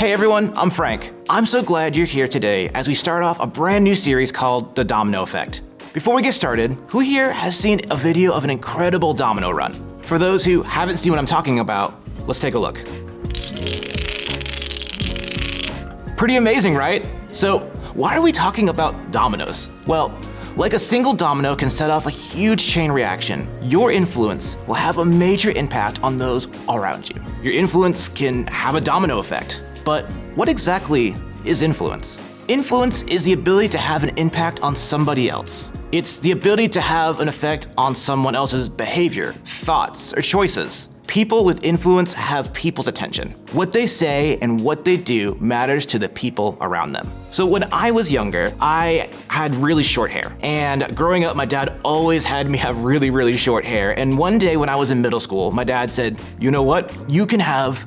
Hey everyone, I'm Frank. I'm so glad you're here today as we start off a brand new series called The Domino Effect. Before we get started, who here has seen a video of an incredible domino run? For those who haven't seen what I'm talking about, let's take a look. Pretty amazing, right? So, why are we talking about dominoes? Well, like a single domino can set off a huge chain reaction, your influence will have a major impact on those around you. Your influence can have a domino effect. But what exactly is influence? Influence is the ability to have an impact on somebody else. It's the ability to have an effect on someone else's behavior, thoughts, or choices. People with influence have people's attention. What they say and what they do matters to the people around them. So when I was younger, I had really short hair. And growing up, my dad always had me have really short hair. And one day when I was in middle school, my dad said, you know what? You can have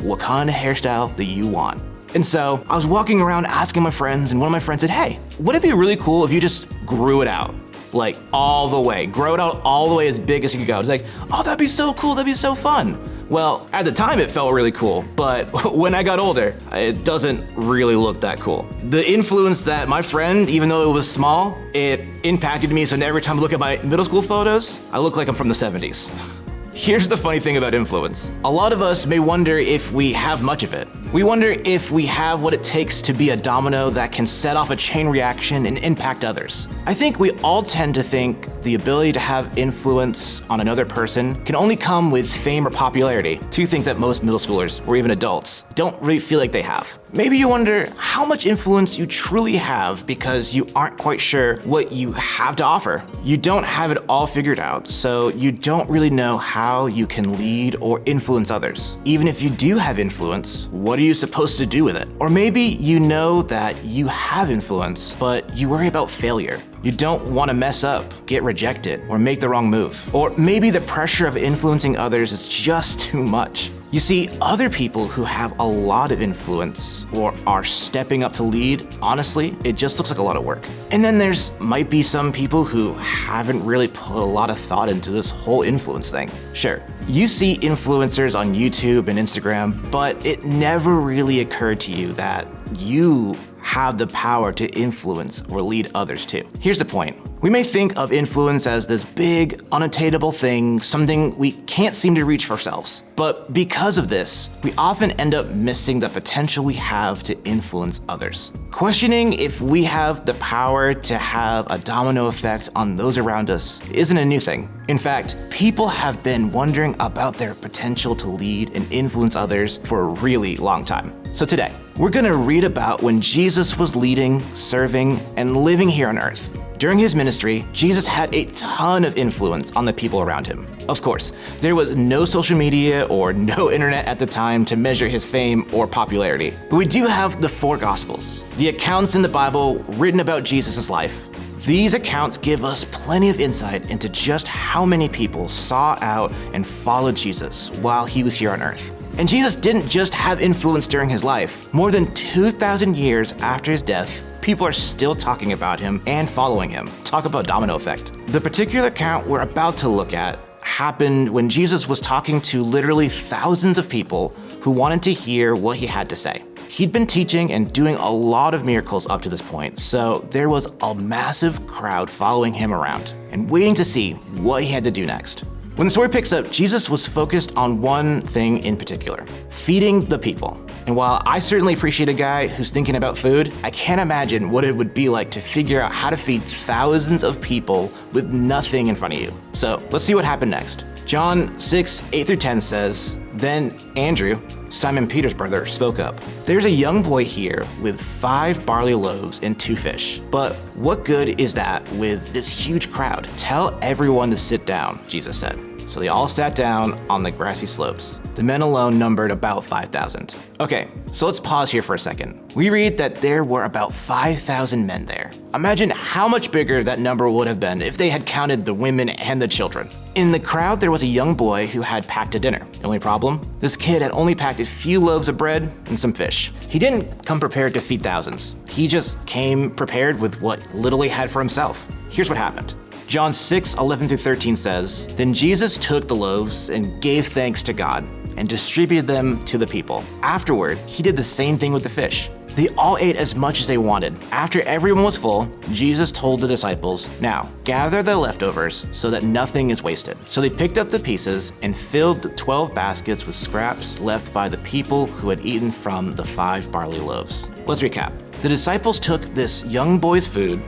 what kind of hairstyle that you want. And so I was walking around asking my friends, and one of my friends said, hey, would it be really cool if you just grew it out? Like all the way, grow it out all the way as big as you could go. It's like, oh, that'd be so cool, that'd be so fun. Well, at the time it felt really cool, but when I got older, it doesn't really look that cool. The influence that my friend, even though it was small, it impacted me, so every time I look at my middle school photos, I look like I'm from the 70s. Here's the funny thing about influence. A lot of us may wonder if we have much of it. We wonder if we have what it takes to be a domino that can set off a chain reaction and impact others. I think we all tend to think the ability to have influence on another person can only come with fame or popularity, two things that most middle schoolers or even adults don't really feel like they have. Maybe you wonder how much influence you truly have because you aren't quite sure what you have to offer. You don't have it all figured out, so you don't really know how you can lead or influence others. Even if you do have influence, what are you supposed to do with it? Or maybe you know that you have influence, but you worry about failure. You don't want to mess up, get rejected, or make the wrong move. Or maybe the pressure of influencing others is just too much. You see, other people who have a lot of influence or are stepping up to lead, honestly, it just looks like a lot of work. And then might be some people who haven't really put a lot of thought into this whole influence thing. Sure, you see influencers on YouTube and Instagram, but it never really occurred to you that you have the power to influence or lead others too. Here's the point. We may think of influence as this big, unattainable thing, something we can't seem to reach for ourselves. But because of this, we often end up missing the potential we have to influence others. Questioning if we have the power to have a domino effect on those around us isn't a new thing. In fact, people have been wondering about their potential to lead and influence others for a really long time. So today, we're gonna read about when Jesus was leading, serving, and living here on earth. During his ministry, Jesus had a ton of influence on the people around him. Of course, there was no social media or no internet at the time to measure his fame or popularity. But we do have the 4 Gospels, the accounts in the Bible written about Jesus' life. These accounts give us plenty of insight into just how many people saw out and followed Jesus while he was here on earth. And Jesus didn't just have influence during his life. More than 2,000 years after his death, people are still talking about him and following him. Talk about domino effect. The particular account we're about to look at happened when Jesus was talking to literally thousands of people who wanted to hear what he had to say. He'd been teaching and doing a lot of miracles up to this point, so there was a massive crowd following him around and waiting to see what he had to do next. When the story picks up, Jesus was focused on one thing in particular, feeding the people. And while I certainly appreciate a guy who's thinking about food, I can't imagine what it would be like to figure out how to feed thousands of people with nothing in front of you. So let's see what happened next. John 6:8-10 says, Then Andrew, Simon Peter's brother, spoke up. There's a young boy here with 5 barley loaves and 2 fish. But what good is that with this huge crowd? Tell everyone to sit down, Jesus said. So they all sat down on the grassy slopes. The men alone numbered about 5,000. Okay, so let's pause here for a second. We read that there were about 5,000 men there. Imagine how much bigger that number would have been if they had counted the women and the children. In the crowd, there was a young boy who had packed a dinner. The only problem? This kid had only packed a few loaves of bread and some fish. He didn't come prepared to feed thousands. He just came prepared with what little he had for himself. Here's what happened. John 6:11-13 says, Then Jesus took the loaves and gave thanks to God, and distributed them to the people. Afterward, he did the same thing with the fish. They all ate as much as they wanted. After everyone was full, Jesus told the disciples, "Now, gather the leftovers so that nothing is wasted." So they picked up the pieces and filled the 12 baskets with scraps left by the people who had eaten from the 5 barley loaves. Let's recap. The disciples took this young boy's food,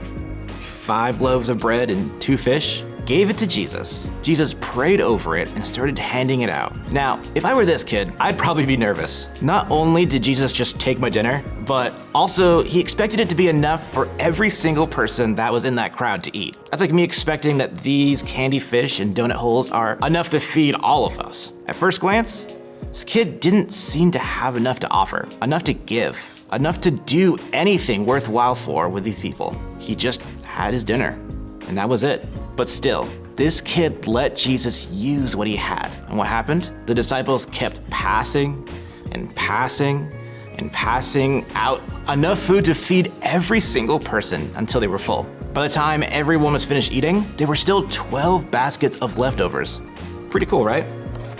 5 loaves of bread and 2 fish, gave it to Jesus. Jesus prayed over it and started handing it out. Now, if I were this kid, I'd probably be nervous. Not only did Jesus just take my dinner, but also he expected it to be enough for every single person that was in that crowd to eat. That's like me expecting that these candy fish and donut holes are enough to feed all of us. At first glance, this kid didn't seem to have enough to offer, enough to give, enough to do anything worthwhile for with these people. He just had his dinner, and that was it. But still, this kid let Jesus use what he had. And what happened? The disciples kept passing and passing and passing out enough food to feed every single person until they were full. By the time everyone was finished eating, there were still 12 baskets of leftovers. Pretty cool, right?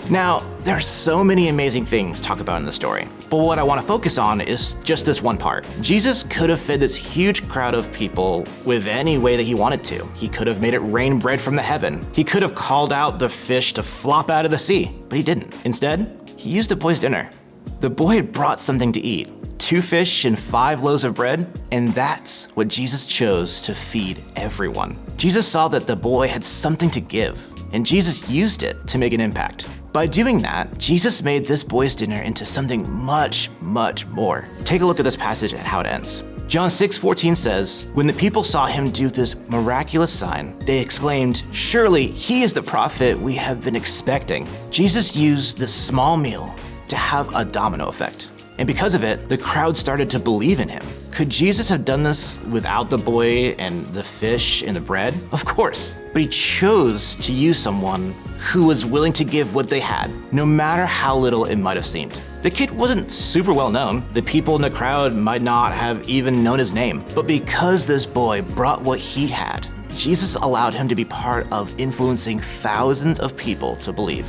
Now, there are so many amazing things to talk about in the story, but what I want to focus on is just this one part. Jesus could have fed this huge crowd of people with any way that he wanted to. He could have made it rain bread from the heaven. He could have called out the fish to flop out of the sea, but he didn't. Instead, he used the boy's dinner. The boy had brought something to eat, 2 fish and 5 loaves of bread, and that's what Jesus chose to feed everyone. Jesus saw that the boy had something to give, and Jesus used it to make an impact. By doing that, Jesus made this boy's dinner into something much, much more. Take a look at this passage and how it ends. John 6:14 says, "When the people saw him do this miraculous sign, they exclaimed, 'Surely he is the prophet we have been expecting.'" Jesus used this small meal to have a domino effect. And because of it, the crowd started to believe in him. Could Jesus have done this without the boy and the fish and the bread? Of course. But he chose to use someone who was willing to give what they had, no matter how little it might have seemed. The kid wasn't super well known. The people in the crowd might not have even known his name. But because this boy brought what he had, Jesus allowed him to be part of influencing thousands of people to believe.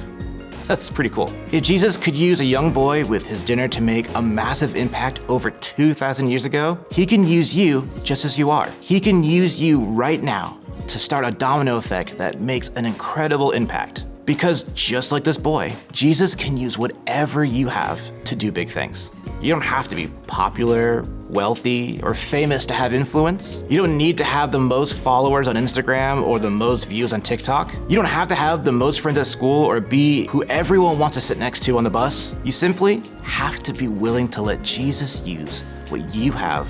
That's pretty cool. If Jesus could use a young boy with his dinner to make a massive impact over 2,000 years ago, he can use you just as you are. He can use you right now to start a domino effect that makes an incredible impact. Because just like this boy, Jesus can use whatever you have to do big things. You don't have to be popular, wealthy, or famous to have influence. You don't need to have the most followers on Instagram or the most views on TikTok. You don't have to have the most friends at school or be who everyone wants to sit next to on the bus. You simply have to be willing to let Jesus use what you have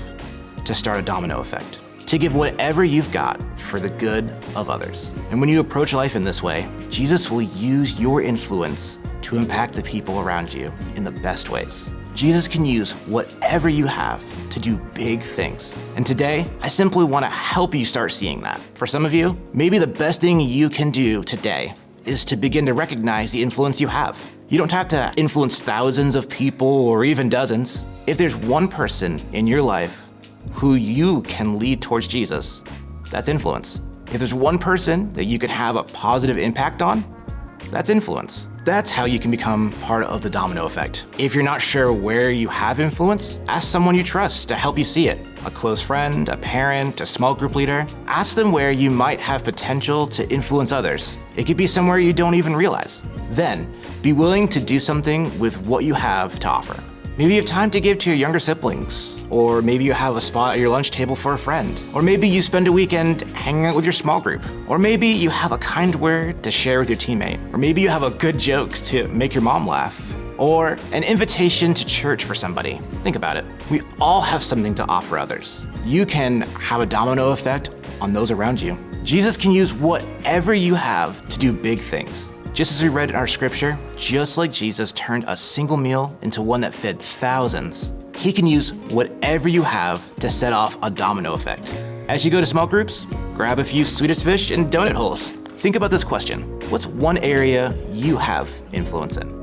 to start a domino effect, to give whatever you've got for the good of others. And when you approach life in this way, Jesus will use your influence to impact the people around you in the best ways. Jesus can use whatever you have to do big things. And today, I simply want to help you start seeing that. For some of you, maybe the best thing you can do today is to begin to recognize the influence you have. You don't have to influence thousands of people or even dozens. If there's one person in your life who you can lead towards Jesus, that's influence. If there's one person that you can have a positive impact on, that's influence. That's how you can become part of the domino effect. If you're not sure where you have influence, ask someone you trust to help you see it. A close friend, a parent, a small group leader. Ask them where you might have potential to influence others. It could be somewhere you don't even realize. Then, be willing to do something with what you have to offer. Maybe you have time to give to your younger siblings, or maybe you have a spot at your lunch table for a friend, or maybe you spend a weekend hanging out with your small group, or maybe you have a kind word to share with your teammate, or maybe you have a good joke to make your mom laugh, or an invitation to church for somebody. Think about it. We all have something to offer others. You can have a domino effect on those around you. Jesus can use whatever you have to do big things. Just as we read in our scripture, just like Jesus turned a single meal into one that fed thousands, he can use whatever you have to set off a domino effect. As you go to small groups, grab a few sweetest fish and donut holes. Think about this question. What's one area you have influence in?